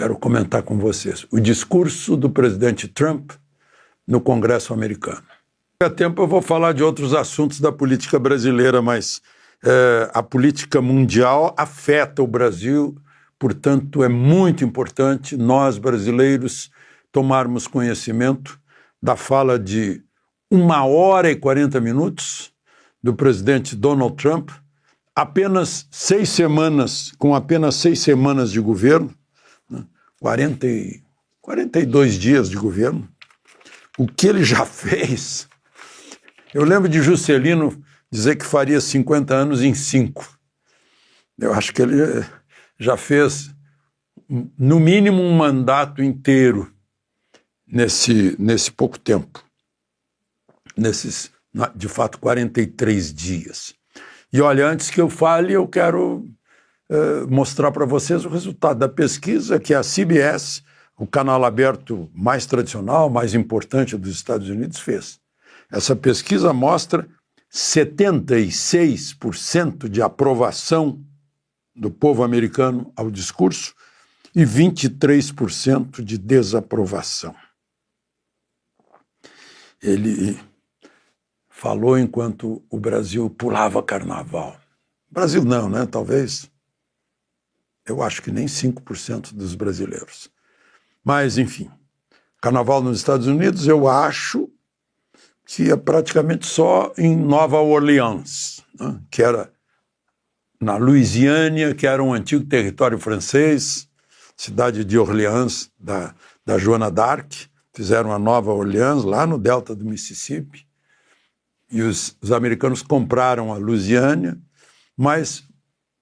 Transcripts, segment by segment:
quero comentar com vocês o discurso do presidente Trump no Congresso americano. A tempo eu vou falar de outros assuntos da política brasileira, mas a política mundial afeta o Brasil, portanto é muito importante nós brasileiros tomarmos conhecimento da fala de 1h40 do presidente Donald Trump, com apenas 6 semanas de governo, 42 dias de governo, o que ele já fez. Eu lembro de Juscelino dizer que faria 50 anos em 5. Eu acho que ele já fez, no mínimo, um mandato inteiro nesse pouco tempo. Nesses, de fato, 43 dias. E olha, antes que eu fale, eu quero mostrar para vocês o resultado da pesquisa que a CBS, o canal aberto mais tradicional, mais importante dos Estados Unidos, fez. Essa pesquisa mostra 76% de aprovação do povo americano ao discurso e 23% de desaprovação. Ele falou enquanto o Brasil pulava carnaval. Brasil não, né? Talvez, eu acho que nem 5% dos brasileiros. Mas, enfim, carnaval nos Estados Unidos, eu acho que é praticamente só em Nova Orleans, né? Que era na Louisiana, que era um antigo território francês, cidade de Orleans, da Joana d'Arc. Fizeram a Nova Orleans, lá no delta do Mississippi. E os americanos compraram a Louisiana, mas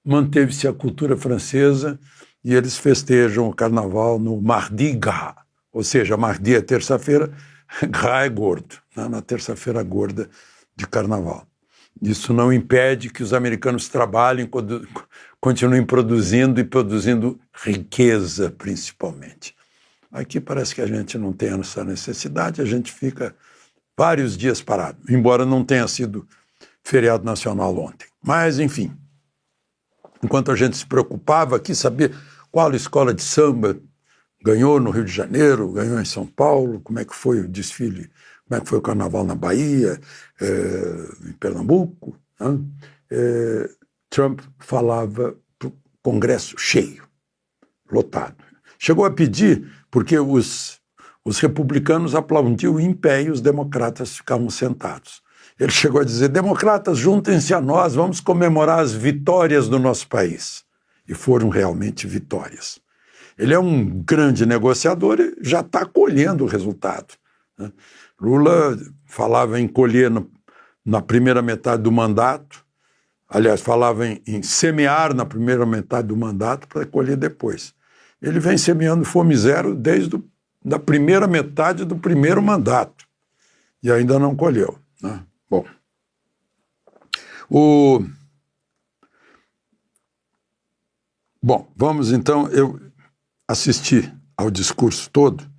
manteve-se a cultura francesa e eles festejam o carnaval no Mardi Gras, ou seja, Mardi é terça-feira, Gras é gordo, né? Na terça-feira gorda de carnaval. Isso não impede que os americanos trabalhem, continuem produzindo e produzindo riqueza, principalmente. Aqui parece que a gente não tem essa necessidade, a gente fica vários dias parado, embora não tenha sido feriado nacional ontem. Mas, enfim, enquanto a gente se preocupava aqui, saber qual escola de samba ganhou no Rio de Janeiro, ganhou em São Paulo, como é que foi o desfile, como é que foi o carnaval na Bahia, em Pernambuco, né? Trump falava para o Congresso cheio, lotado. Chegou a pedir, porque os republicanos aplaudiam em pé e os democratas ficavam sentados. Ele chegou a dizer: democratas, juntem-se a nós, vamos comemorar as vitórias do nosso país. E foram realmente vitórias. Ele é um grande negociador e já está colhendo o resultado, né? Lula falava em colher na primeira metade do mandato, aliás, falava em semear na primeira metade do mandato para colher depois. Ele vem semeando fome zero desde da primeira metade do primeiro mandato e ainda não colheu, né? Bom, vamos então, eu assisti ao discurso todo,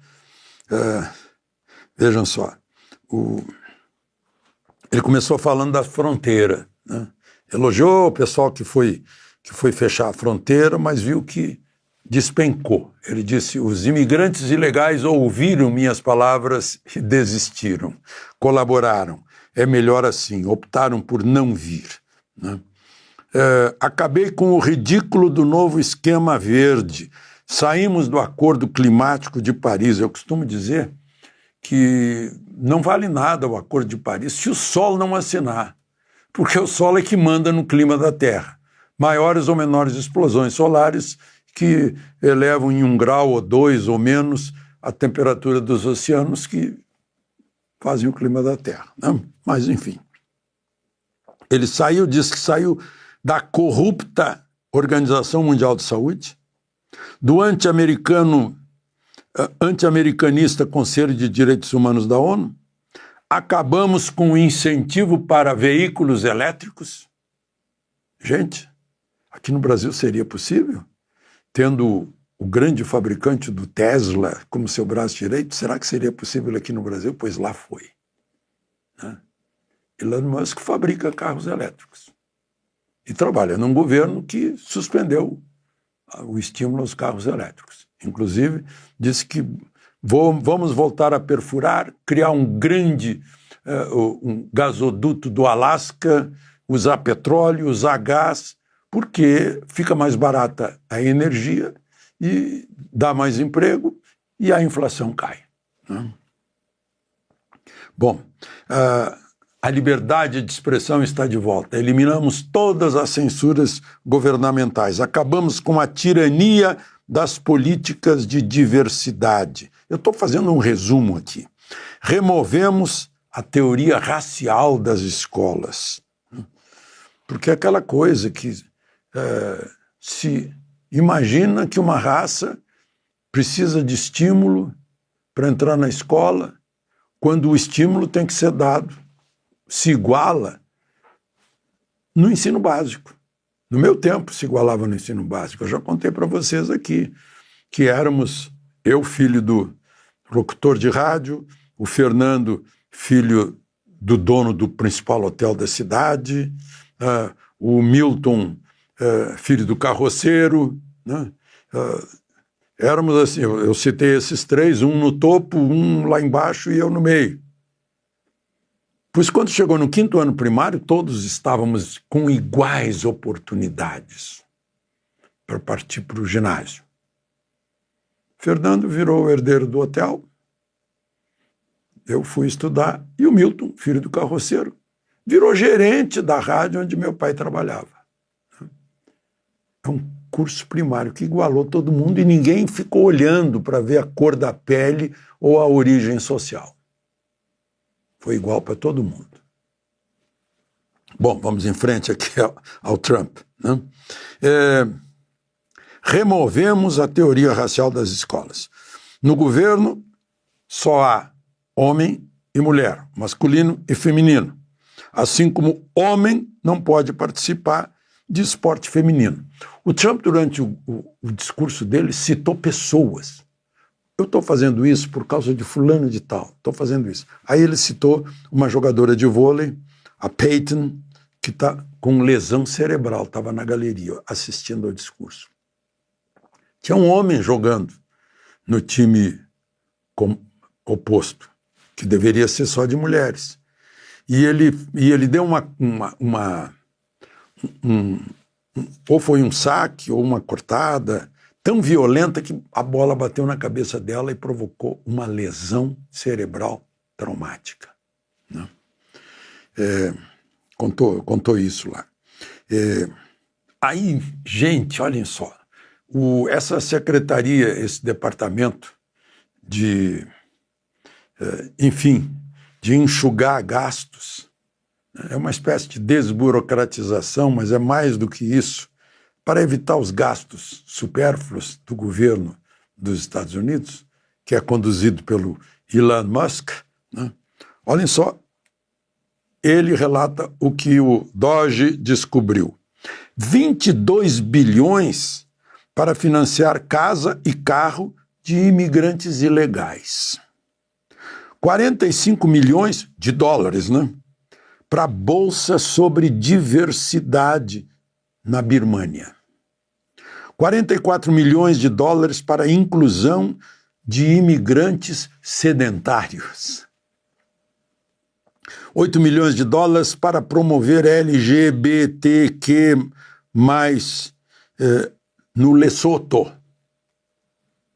vejam só, ele começou falando da fronteira, né? Elogiou o pessoal que foi fechar a fronteira, mas viu que despencou. Ele disse: os imigrantes ilegais ouviram minhas palavras e desistiram, colaboraram. É melhor assim, optaram por não vir, né? Acabei com o ridículo do novo esquema verde. Saímos do Acordo Climático de Paris. Eu costumo dizer que não vale nada o Acordo de Paris se o Sol não assinar, porque o Sol é que manda no clima da Terra. Maiores ou menores explosões solares que elevam em 1 grau ou 2 ou menos a temperatura dos oceanos, que fazem o clima da Terra, né? Mas, enfim, ele saiu, disse que saiu da corrupta Organização Mundial de Saúde, do anti-americanista Conselho de Direitos Humanos da ONU, acabamos com o incentivo para veículos elétricos. Gente, aqui no Brasil seria possível? Tendo o grande fabricante do Tesla como seu braço direito, será que seria possível aqui no Brasil? Pois lá foi, né? Elon Musk fabrica carros elétricos e trabalha num governo que suspendeu o estímulo aos carros elétricos. inclusive, disse que vamos voltar a perfurar, criar um grande um gasoduto do Alasca, usar petróleo, usar gás, porque fica mais barata a energia e dá mais emprego e a inflação cai, né? Bom, a liberdade de expressão está de volta. Eliminamos todas as censuras governamentais. Acabamos com a tirania das políticas de diversidade. Eu estou fazendo um resumo aqui. Removemos a teoria racial das escolas. Porque é aquela coisa que se imagina que uma raça precisa de estímulo para entrar na escola, quando o estímulo tem que ser dado, se iguala no ensino básico. No meu tempo se igualava no ensino básico. Eu já contei para vocês aqui que éramos eu, filho do locutor de rádio, o Fernando, filho do dono do principal hotel da cidade, o Milton, filho do carroceiro, né? Éramos assim, eu citei esses três, um no topo, um lá embaixo e eu no meio. Pois quando chegou no 5º ano primário, todos estávamos com iguais oportunidades para partir para o ginásio. Fernando virou o herdeiro do hotel, eu fui estudar, e o Milton, filho do carroceiro, virou gerente da rádio onde meu pai trabalhava. É um curso primário que igualou todo mundo e ninguém ficou olhando para ver a cor da pele ou a origem social. Foi igual para todo mundo. Bom, vamos em frente aqui ao Trump, né? Removemos a teoria racial das escolas. No governo, só há homem e mulher, masculino e feminino. Assim como homem não pode participar de esporte feminino. O Trump, durante o discurso dele, citou pessoas. Eu estou fazendo isso por causa de fulano de tal, estou fazendo isso. Aí ele citou uma jogadora de vôlei, a Peyton, que está com lesão cerebral, estava na galeria assistindo ao discurso. Tinha um homem jogando no time oposto, que deveria ser só de mulheres. E ele deu ou foi um saque ou uma cortada tão violenta que a bola bateu na cabeça dela e provocou uma lesão cerebral traumática, né? Contou isso lá. Aí, gente, olhem só, essa secretaria, esse departamento de enxugar gastos, é uma espécie de desburocratização, mas é mais do que isso, para evitar os gastos supérfluos do governo dos Estados Unidos, que é conduzido pelo Elon Musk, né? Olhem só, ele relata o que o Doge descobriu. 22 bilhões para financiar casa e carro de imigrantes ilegais. 45 milhões de dólares, né? Para a Bolsa sobre Diversidade na Birmânia. 44 milhões de dólares para a inclusão de imigrantes sedentários. 8 milhões de dólares para promover LGBTQ+, no Lesoto.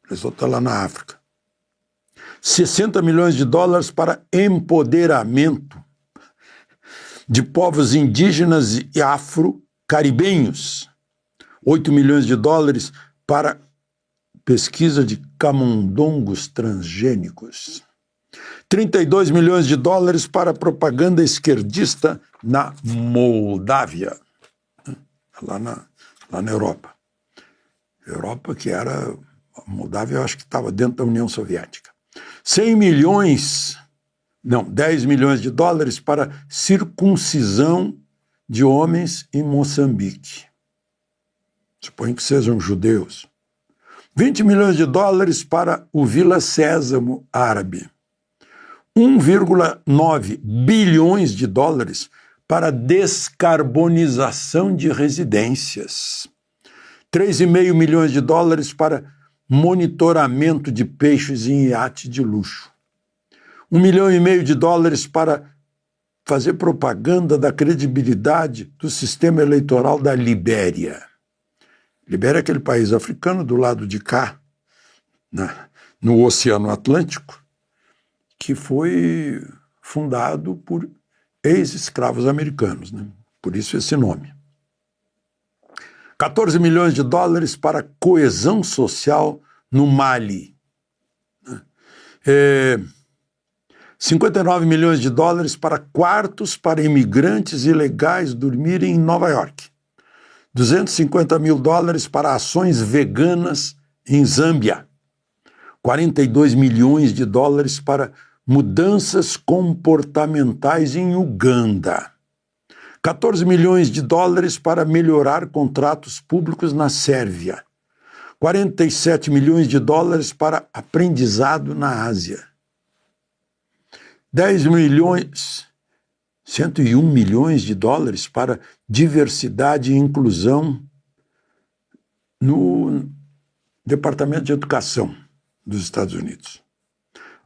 Lesoto lá na África. 60 milhões de dólares para empoderamento de povos indígenas e afro-caribenhos. 8 milhões de dólares para pesquisa de camundongos transgênicos. 32 milhões de dólares para propaganda esquerdista na Moldávia, lá na Europa. Europa que era... A Moldávia eu acho que estava dentro da União Soviética. 10 milhões de dólares para circuncisão de homens em Moçambique. Suponho que sejam judeus. 20 milhões de dólares para o Vila Sésamo árabe. 1,9 bilhões de dólares para descarbonização de residências. 3,5 milhões de dólares para monitoramento de peixes em iate de luxo. $1,5 milhão para fazer propaganda da credibilidade do sistema eleitoral da Libéria. Libéria é aquele país africano do lado de cá, no Oceano Atlântico, que foi fundado por ex-escravos americanos, né? Por isso esse nome. $14 milhões para coesão social no Mali. $59 milhões para quartos para imigrantes ilegais dormirem em Nova York. $250 mil para ações veganas em Zâmbia. $42 milhões para mudanças comportamentais em Uganda. $14 milhões para melhorar contratos públicos na Sérvia. $47 milhões para aprendizado na Ásia. 101 milhões de dólares para diversidade e inclusão no Departamento de Educação dos Estados Unidos.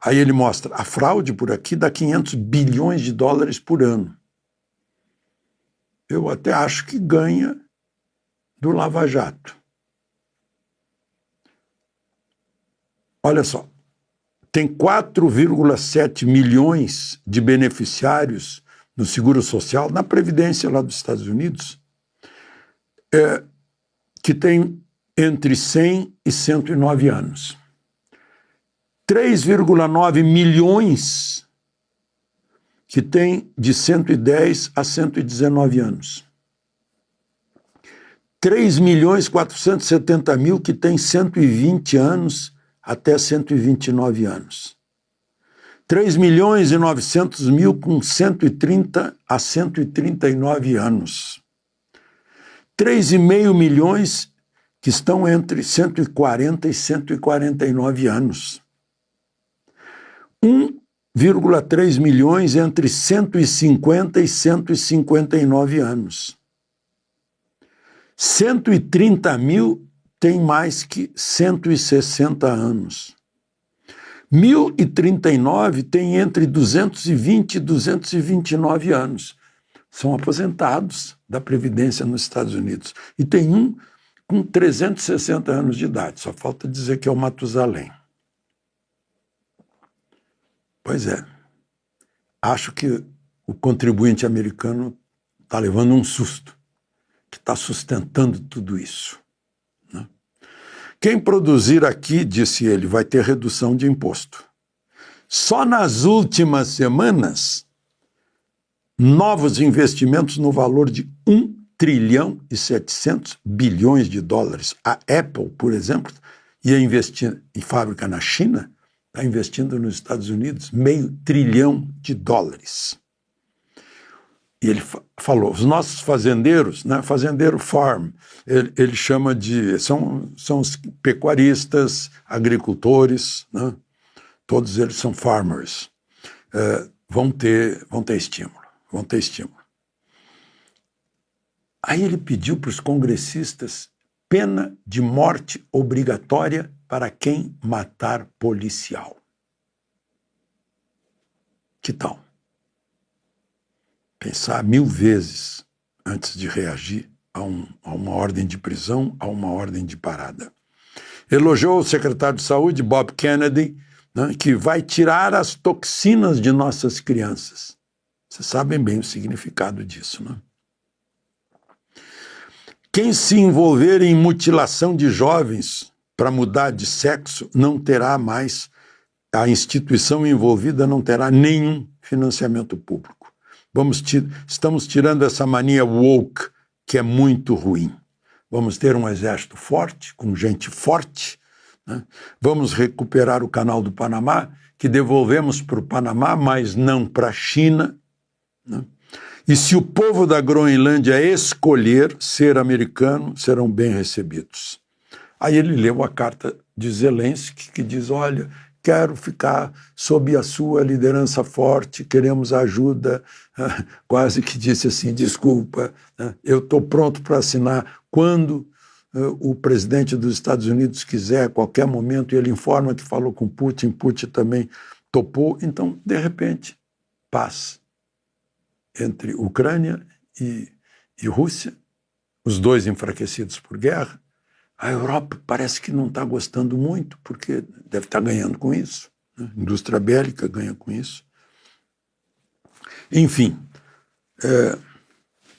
Aí ele mostra, a fraude por aqui dá $500 bilhões por ano. Eu até acho que ganha do Lava Jato. Olha só, tem 4,7 milhões de beneficiários no Seguro Social, na Previdência lá dos Estados Unidos, que tem entre 100 e 109 anos. 3,9 milhões que tem de 110 a 119 anos. 3.470.000 que tem 120 anos até 129 anos. 3.900.000 com 130 a 139 anos. 3,5 milhões que estão entre 140 e 149 anos. 1,3 milhões entre 150 e 159 anos. 130 mil tem mais que 160 anos. 1.039 tem entre 220 e 229 anos. São aposentados da Previdência nos Estados Unidos. E tem um com 360 anos de idade. Só falta dizer que é o Matusalém. Pois é. Acho que o contribuinte americano está levando um susto, que está sustentando tudo isso. Né? Quem produzir aqui, disse ele, vai ter redução de imposto. Só nas últimas semanas, novos investimentos no valor de 1 trilhão e 700 bilhões de dólares. A Apple, por exemplo, ia investir em fábrica na China, está investindo nos Estados Unidos $500 bilhão. E ele falou, os nossos fazendeiros, né, fazendeiro farm, ele chama de, são os pecuaristas, agricultores, né, todos eles são farmers, vão ter estímulo. Aí ele pediu para os congressistas pena de morte obrigatória para quem matar policial. Que tal? Pensar 1000 vezes antes de reagir a uma ordem de prisão, a uma ordem de parada. Elogiou o secretário de Saúde, Bob Kennedy, né, que vai tirar as toxinas de nossas crianças. Vocês sabem bem o significado disso, né? Quem se envolver em mutilação de jovens para mudar de sexo não terá mais, a instituição envolvida não terá nenhum financiamento público. Estamos tirando essa mania woke, que é muito ruim. Vamos ter um exército forte, com gente forte, né? Vamos recuperar o Canal do Panamá, que devolvemos para o Panamá, mas não para a China, né? E se o povo da Groenlândia escolher ser americano, serão bem recebidos. Aí ele leu a carta de Zelensky, que diz, olha, quero ficar sob a sua liderança forte, queremos ajuda, quase que disse assim, desculpa, eu estou pronto para assinar quando o presidente dos Estados Unidos quiser, a qualquer momento, ele informa que falou com Putin, Putin também topou. Então, de repente, paz entre Ucrânia e Rússia, os dois enfraquecidos por guerra. A Europa parece que não está gostando muito, porque deve estar ganhando com isso, né? A indústria bélica ganha com isso. Enfim,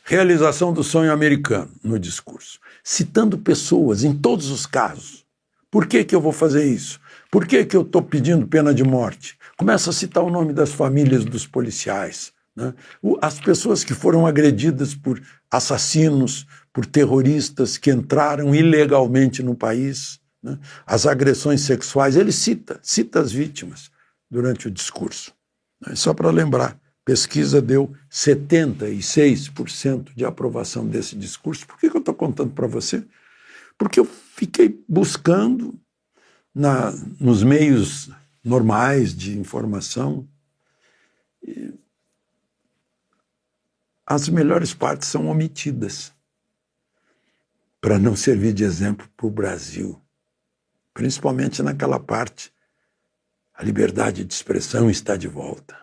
realização do sonho americano no discurso, citando pessoas em todos os casos. Por que eu vou fazer isso? Por que eu estou pedindo pena de morte? Começa a citar o nome das famílias dos policiais, né? As pessoas que foram agredidas por assassinos, por terroristas que entraram ilegalmente no país, né? As agressões sexuais, ele cita as vítimas durante o discurso. Só para lembrar, pesquisa deu 76% de aprovação desse discurso. Por que eu estou contando para você? Porque eu fiquei buscando nos meios normais de informação, e as melhores partes são omitidas para não servir de exemplo para o Brasil, principalmente naquela parte: a liberdade de expressão está de volta.